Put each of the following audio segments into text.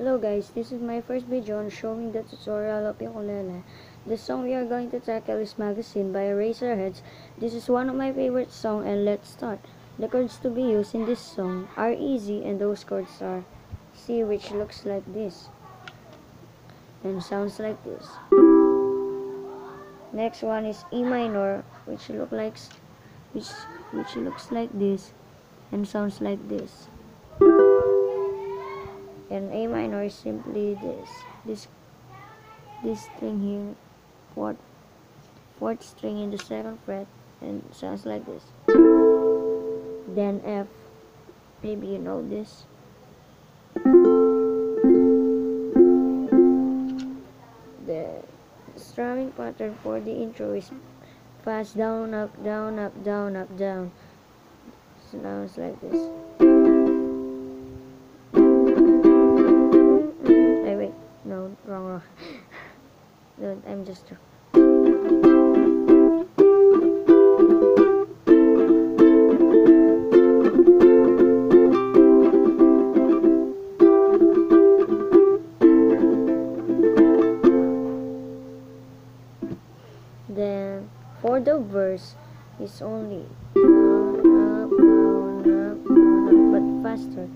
Hello guys, this is my first video on showing the tutorial of ukulele. The song we are going to tackle is Magazine by Eraserheads. This is one of my favorite songs, and let's start. The chords to be used in this song are easy, and those chords are C, which looks like this and sounds like this. Next one is E minor, which looks like this and sounds like this. And A minor is simply this string here, fourth string in the second fret, and sounds like this. Then F, maybe you know this. The strumming pattern for the intro is fast down, up, down, up, down, up, down. Sounds like this. No, wrong. No, I'm just Then for the verse, it's only down, up, down, up, down, up, but faster.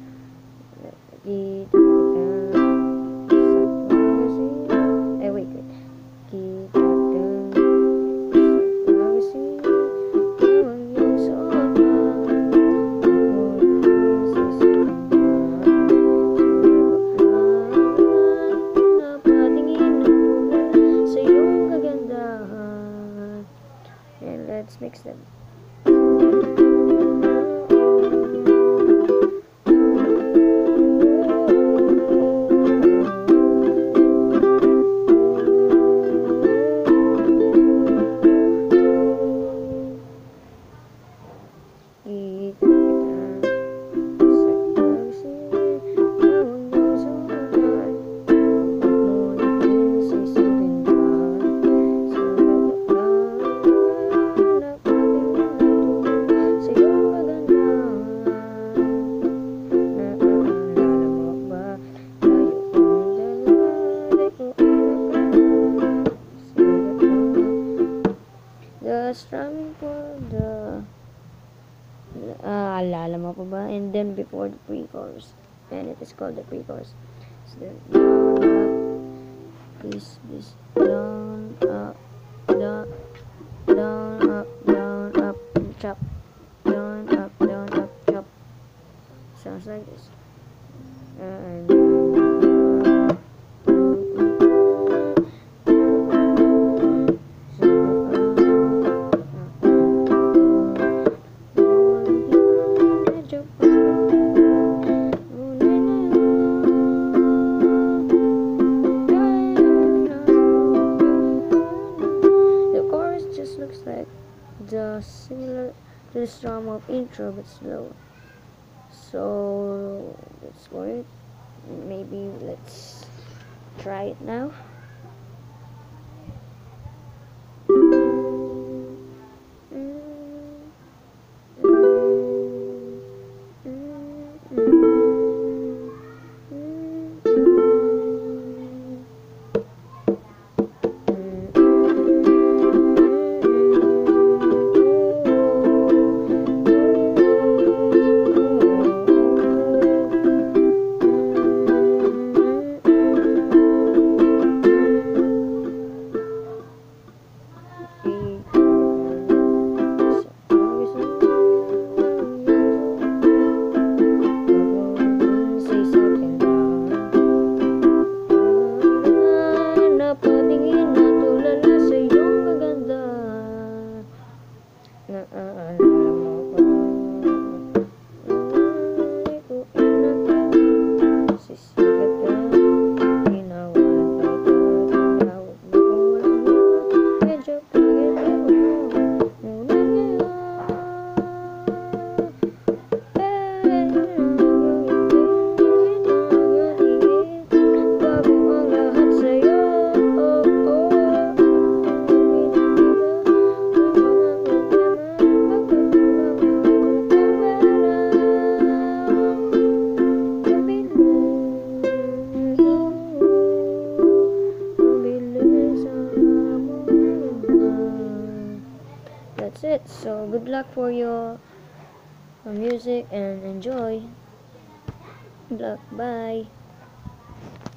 And let's mix them. The strumming for the alala mo pa ba? And then before the pre-chorus, and it is called the pre-chorus. So then down, up, this down, up, down, up, chop, down, up, chop. Sounds like this. Looks like similar to the strum of intro, but slow. So that's for it. Maybe let's try it now. that's it. So good luck for your music and enjoy. Good luck. Bye.